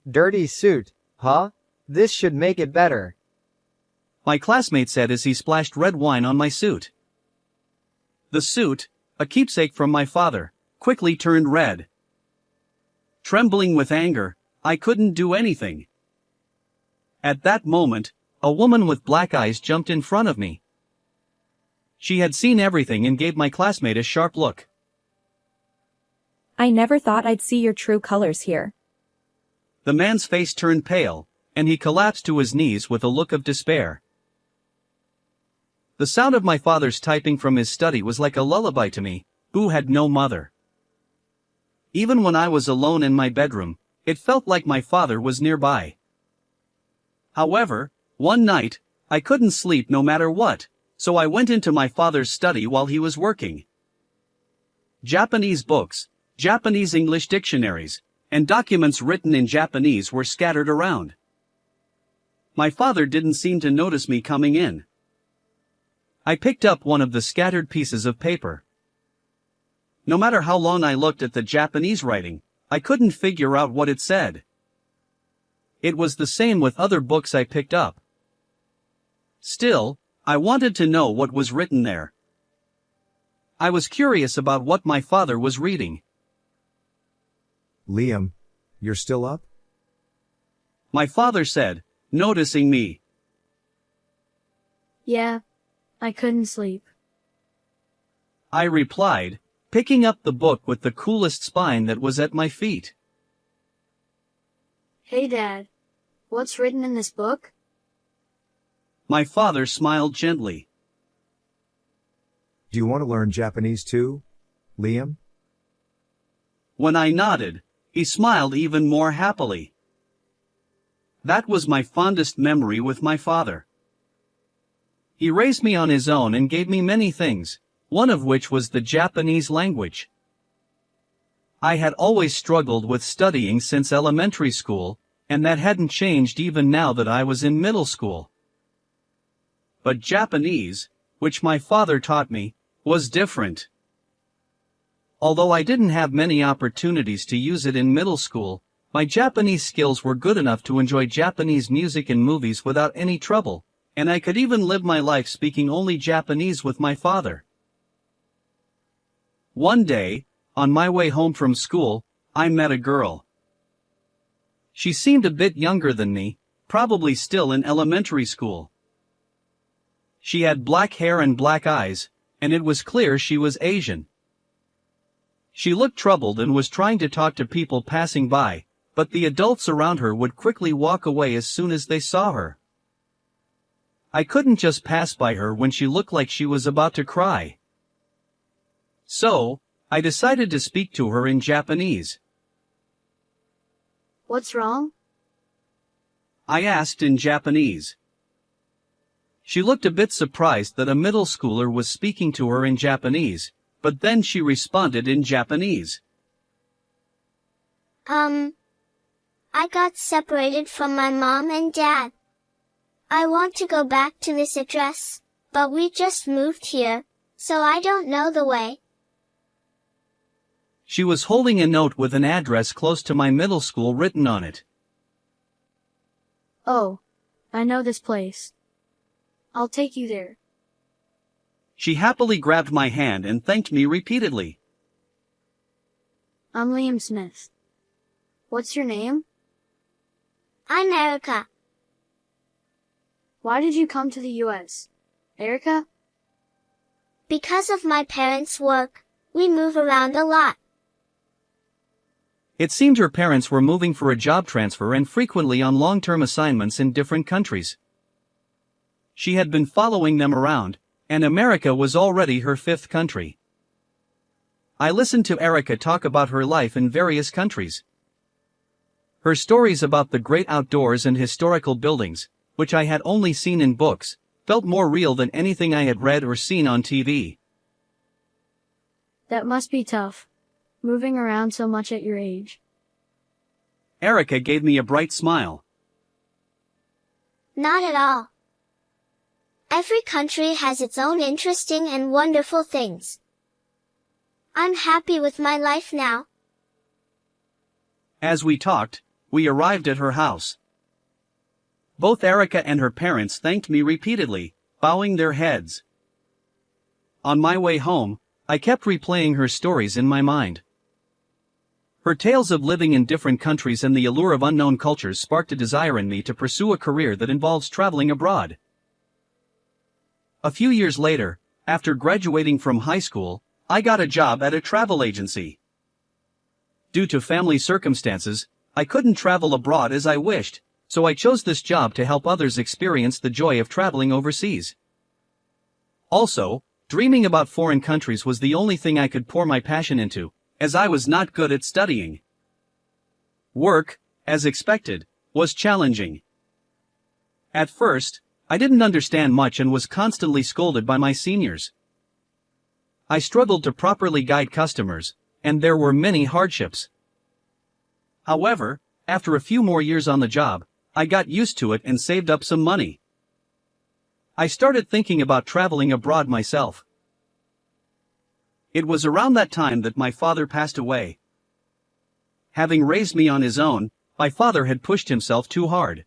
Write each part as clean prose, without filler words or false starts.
Dirty suit, huh? This should make it better. My classmate said as he splashed red wine on my suit. The suit, a keepsake from my father, quickly turned red. Trembling with anger, I couldn't do anything. At that moment, a woman with black eyes jumped in front of me. She had seen everything and gave my classmate a sharp look. I never thought I'd see your true colors here. The man's face turned pale, and he collapsed to his knees with a look of despair. The sound of my father's typing from his study was like a lullaby to me, who had no mother. Even when I was alone in my bedroom, it felt like my father was nearby. However, one night, I couldn't sleep no matter what, so I went into my father's study while he was working. Japanese books, Japanese English dictionaries, and documents written in Japanese were scattered around. My father didn't seem to notice me coming in. I picked up one of the scattered pieces of paper. No matter how long I looked at the Japanese writing, I couldn't figure out what it said. It was the same with other books I picked up. Still, I wanted to know what was written there. I was curious about what my father was reading. Liam, you're still up? My father said, noticing me. Yeah, I couldn't sleep. I replied, picking up the book with the coolest spine that was at my feet. Hey Dad, what's written in this book? My father smiled gently. Do you want to learn Japanese too, Liam? When I nodded, he smiled even more happily. That was my fondest memory with my father. He raised me on his own and gave me many things, one of which was the Japanese language. I had always struggled with studying since elementary school, and that hadn't changed even now that I was in middle school. But Japanese, which my father taught me, was different. Although I didn't have many opportunities to use it in middle school, my Japanese skills were good enough to enjoy Japanese music and movies without any trouble, and I could even live my life speaking only Japanese with my father. One day, on my way home from school, I met a girl. She seemed a bit younger than me, probably still in elementary school. She had black hair and black eyes, and it was clear she was Asian. She looked troubled and was trying to talk to people passing by, but the adults around her would quickly walk away as soon as they saw her. I couldn't just pass by her when she looked like she was about to cry. So, I decided to speak to her in Japanese. What's wrong? I asked in Japanese. She looked a bit surprised that a middle schooler was speaking to her in Japanese, but then she responded in Japanese. I got separated from my mom and dad. I want to go back to this address, but we just moved here, so I don't know the way. She was holding a note with an address close to my middle school written on it. Oh, I know this place. I'll take you there. She happily grabbed my hand and thanked me repeatedly. I'm Liam Smith. What's your name? I'm Erica. Why did you come to the US? Erica? Because of my parents' work, we move around a lot. It seemed her parents were moving for a job transfer and frequently on long-term assignments in different countries. She had been following them around, and America was already her fifth country. I listened to Erica talk about her life in various countries. Her stories about the great outdoors and historical buildings, which I had only seen in books, felt more real than anything I had read or seen on TV. That must be tough, moving around so much at your age. Erica gave me a bright smile. Not at all. Every country has its own interesting and wonderful things. I'm happy with my life now. As we talked, we arrived at her house. Both Erica and her parents thanked me repeatedly, bowing their heads. On my way home, I kept replaying her stories in my mind. Her tales of living in different countries and the allure of unknown cultures sparked a desire in me to pursue a career that involves traveling abroad. A few years later, after graduating from high school, I got a job at a travel agency. Due to family circumstances, I couldn't travel abroad as I wished, so I chose this job to help others experience the joy of traveling overseas. Also, dreaming about foreign countries was the only thing I could pour my passion into, as I was not good at studying. Work, as expected, was challenging. At first, I didn't understand much and was constantly scolded by my seniors. I struggled to properly guide customers, and there were many hardships. However, after a few more years on the job, I got used to it and saved up some money. I started thinking about traveling abroad myself. It was around that time that my father passed away. Having raised me on his own, my father had pushed himself too hard.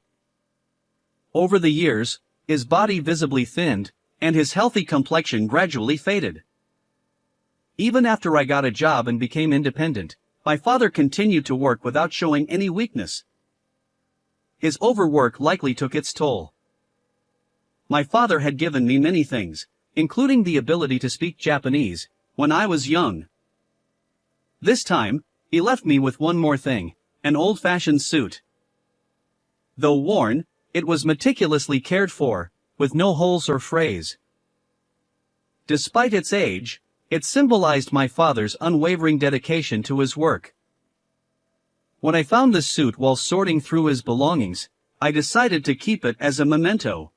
Over the years, his body visibly thinned, and his healthy complexion gradually faded. Even after I got a job and became independent, my father continued to work without showing any weakness. His overwork likely took its toll. My father had given me many things, including the ability to speak Japanese, when I was young. This time, he left me with one more thing, an old-fashioned suit. Though worn, it was meticulously cared for, with no holes or frays. Despite its age, it symbolized my father's unwavering dedication to his work. When I found this suit while sorting through his belongings, I decided to keep it as a memento.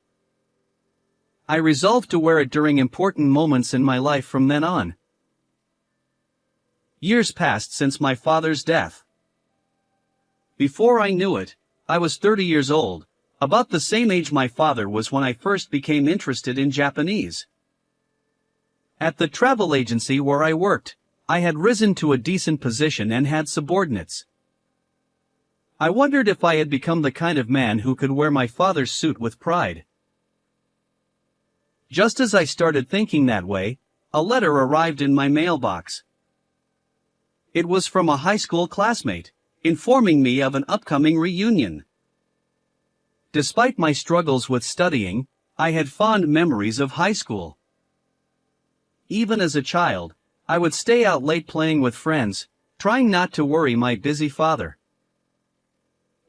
I resolved to wear it during important moments in my life from then on. Years passed since my father's death. Before I knew it, I was 30 years old, about the same age my father was when I first became interested in Japanese. At the travel agency where I worked, I had risen to a decent position and had subordinates. I wondered if I had become the kind of man who could wear my father's suit with pride. Just as I started thinking that way, a letter arrived in my mailbox. It was from a high school classmate, informing me of an upcoming reunion. Despite my struggles with studying, I had fond memories of high school. Even as a child, I would stay out late playing with friends, trying not to worry my busy father.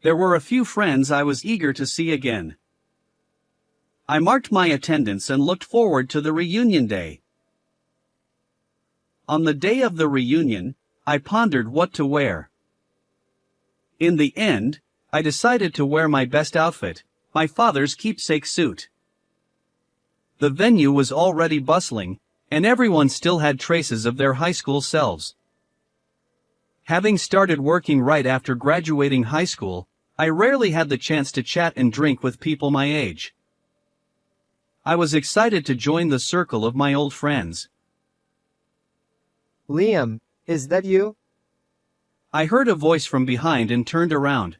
There were a few friends I was eager to see again. I marked my attendance and looked forward to the reunion day. On the day of the reunion, I pondered what to wear. In the end, I decided to wear my best outfit, my father's keepsake suit. The venue was already bustling, and everyone still had traces of their high school selves. Having started working right after graduating high school, I rarely had the chance to chat and drink with people my age. I was excited to join the circle of my old friends. Liam, is that you? I heard a voice from behind and turned around.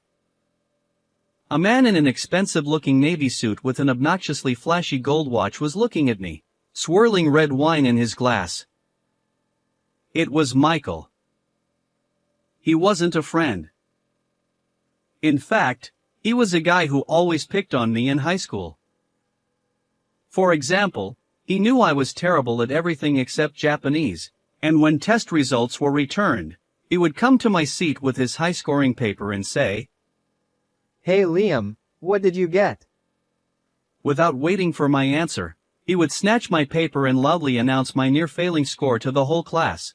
A man in an expensive-looking navy suit with an obnoxiously flashy gold watch was looking at me, swirling red wine in his glass. It was Michael. He wasn't a friend. In fact, he was a guy who always picked on me in high school. For example, he knew I was terrible at everything except Japanese, and when test results were returned, he would come to my seat with his high-scoring paper and say, Hey Liam, what did you get? Without waiting for my answer, he would snatch my paper and loudly announce my near-failing score to the whole class.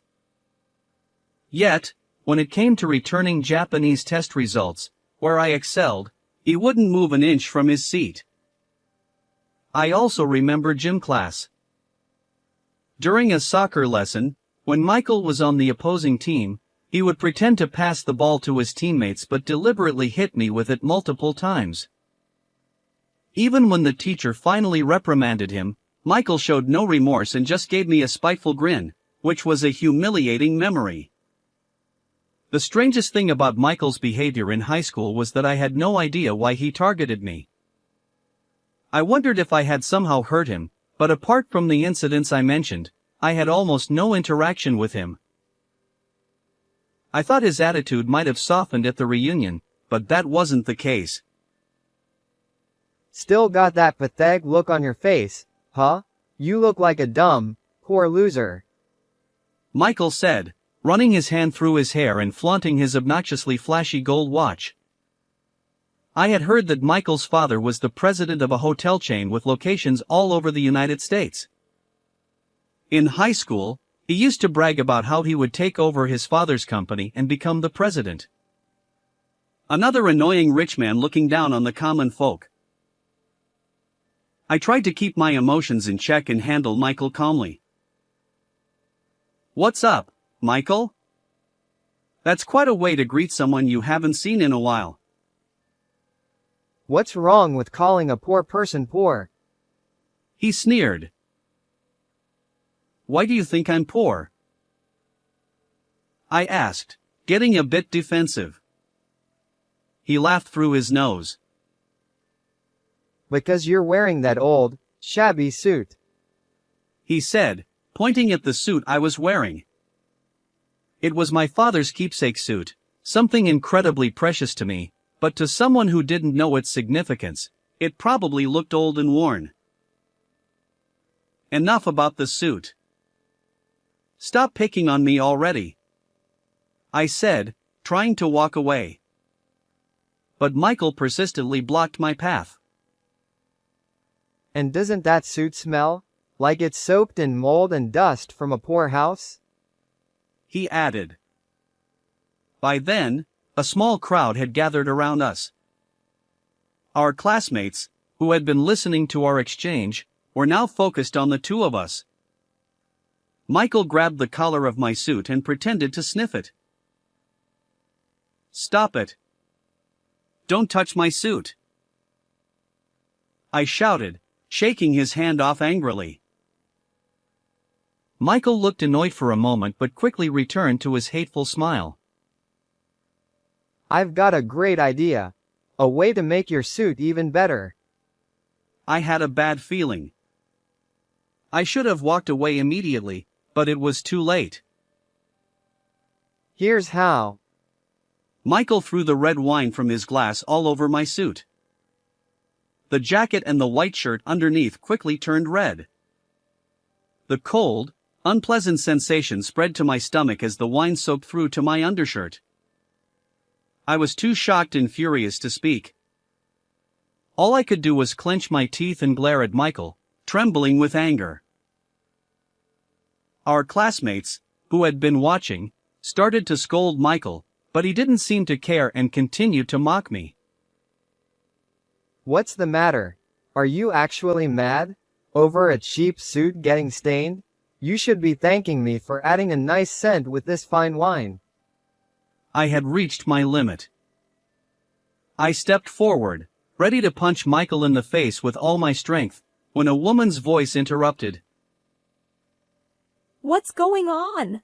Yet, when it came to returning Japanese test results, where I excelled, he wouldn't move an inch from his seat. I also remember gym class. During a soccer lesson, when Michael was on the opposing team, he would pretend to pass the ball to his teammates but deliberately hit me with it multiple times. Even when the teacher finally reprimanded him, Michael showed no remorse and just gave me a spiteful grin, which was a humiliating memory. The strangest thing about Michael's behavior in high school was that I had no idea why he targeted me. I wondered if I had somehow hurt him, but apart from the incidents I mentioned, I had almost no interaction with him. I thought his attitude might have softened at the reunion, but that wasn't the case. Still got that pathetic look on your face, huh? You look like a dumb, poor loser. Michael said, running his hand through his hair and flaunting his obnoxiously flashy gold watch. I had heard that Michael's father was the president of a hotel chain with locations all over the United States. In high school, he used to brag about how he would take over his father's company and become the president. Another annoying rich man looking down on the common folk. I tried to keep my emotions in check and handle Michael calmly. "What's up, Michael? That's quite a way to greet someone you haven't seen in a while." What's wrong with calling a poor person poor? He sneered. "Why do you think I'm poor?" I asked, getting a bit defensive. He laughed through his nose. Because you're wearing that old, shabby suit. He said, pointing at the suit I was wearing. It was my father's keepsake suit, something incredibly precious to me, but to someone who didn't know its significance, it probably looked old and worn. Enough about the suit. Stop picking on me already, I said, trying to walk away. But Michael persistently blocked my path. And doesn't that suit smell like it's soaked in mold and dust from a poor house? He added. By then, a small crowd had gathered around us. Our classmates, who had been listening to our exchange, were now focused on the two of us. Michael grabbed the collar of my suit and pretended to sniff it. "Stop it. Don't touch my suit," I shouted, shaking his hand off angrily. Michael looked annoyed for a moment but quickly returned to his hateful smile. I've got a great idea. A way to make your suit even better. I had a bad feeling. I should have walked away immediately, but it was too late. Here's how. Michael threw the red wine from his glass all over my suit. The jacket and the white shirt underneath quickly turned red. The cold, unpleasant sensation spread to my stomach as the wine soaked through to my undershirt. I was too shocked and furious to speak. All I could do was clench my teeth and glare at Michael, trembling with anger. Our classmates, who had been watching, started to scold Michael, but he didn't seem to care and continued to mock me. What's the matter? Are you actually mad? Over a cheap suit getting stained? You should be thanking me for adding a nice scent with this fine wine. I had reached my limit. I stepped forward, ready to punch Michael in the face with all my strength, when a woman's voice interrupted. What's going on?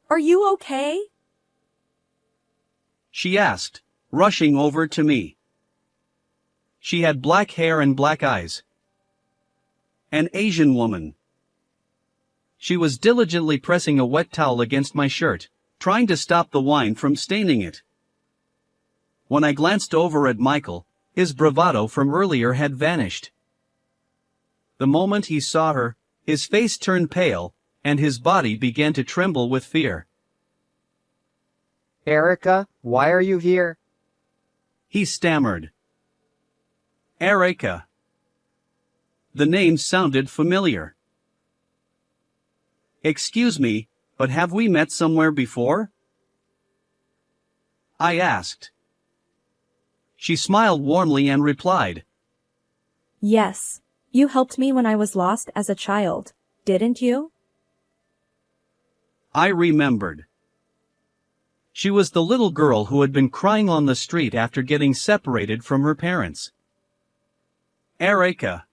Are you okay? She asked, rushing over to me. She had black hair and black eyes. An Asian woman. She was diligently pressing a wet towel against my shirt, trying to stop the wine from staining it. When I glanced over at Michael, his bravado from earlier had vanished. The moment he saw her, his face turned pale, and his body began to tremble with fear. Erica, why are you here? He stammered. Erica. The name sounded familiar. Excuse me, but have we met somewhere before? I asked. She smiled warmly and replied. Yes. You helped me when I was lost as a child, didn't you? I remembered. She was the little girl who had been crying on the street after getting separated from her parents. Erica.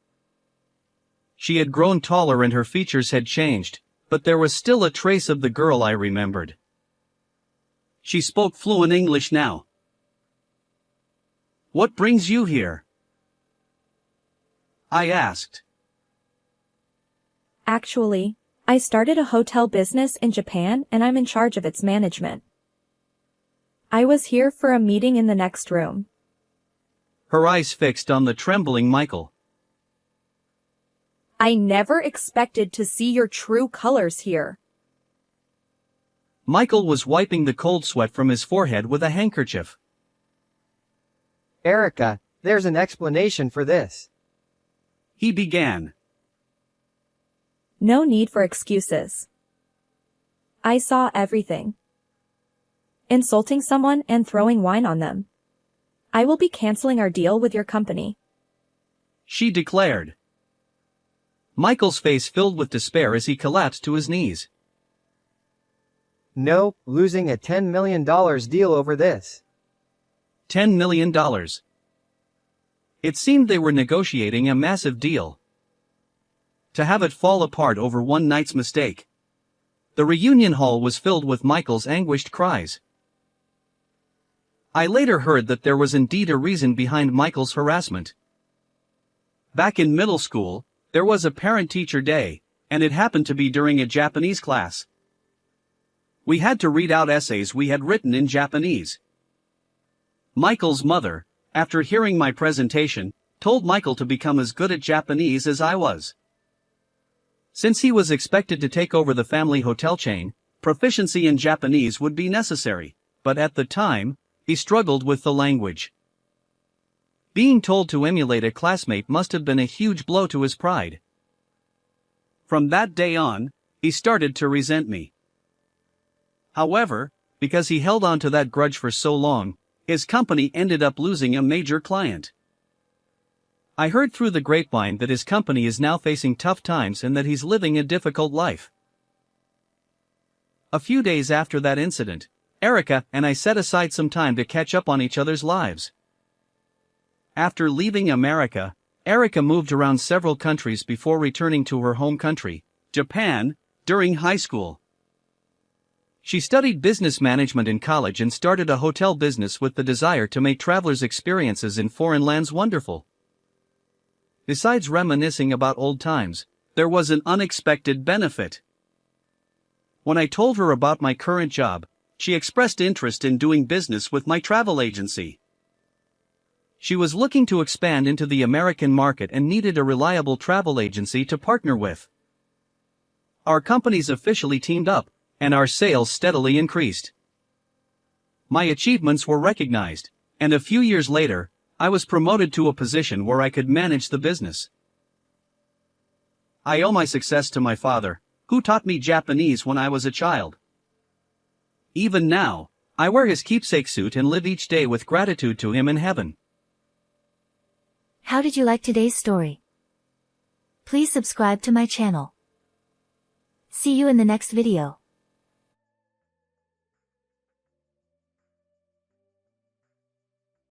She had grown taller and her features had changed, but there was still a trace of the girl I remembered. She spoke fluent English now. "What brings you here?" I asked. Actually, I started a hotel business in Japan and I'm in charge of its management. I was here for a meeting in the next room. Her eyes fixed on the trembling Michael. I never expected to see your true colors here. Michael was wiping the cold sweat from his forehead with a handkerchief. Erica, there's an explanation for this. He began. No need for excuses. I saw everything. Insulting someone and throwing wine on them. I will be canceling our deal with your company. She declared. Michael's face filled with despair as he collapsed to his knees. No, losing a $10 million deal over this. $10 million. It seemed they were negotiating a massive deal. To have it fall apart over one night's mistake. The reunion hall was filled with Michael's anguished cries. I later heard that there was indeed a reason behind Michael's harassment. Back in middle school, there was a parent-teacher day, and it happened to be during a Japanese class. We had to read out essays we had written in Japanese. Michael's mother, after hearing my presentation, told Michael to become as good at Japanese as I was. Since he was expected to take over the family hotel chain, proficiency in Japanese would be necessary, but at the time, he struggled with the language. Being told to emulate a classmate must have been a huge blow to his pride. From that day on, he started to resent me. However, because he held on to that grudge for so long, his company ended up losing a major client. I heard through the grapevine that his company is now facing tough times and that he's living a difficult life. A few days after that incident, Erica and I set aside some time to catch up on each other's lives. After leaving America, Erica moved around several countries before returning to her home country, Japan, during high school. She studied business management in college and started a hotel business with the desire to make travelers' experiences in foreign lands wonderful. Besides reminiscing about old times, there was an unexpected benefit. When I told her about my current job, she expressed interest in doing business with my travel agency. She was looking to expand into the American market and needed a reliable travel agency to partner with. Our companies officially teamed up, and our sales steadily increased. My achievements were recognized, and a few years later, I was promoted to a position where I could manage the business. I owe my success to my father, who taught me Japanese when I was a child. Even now, I wear his keepsake suit and live each day with gratitude to him in heaven. How did you like today's story? Please subscribe to my channel. See you in the next video.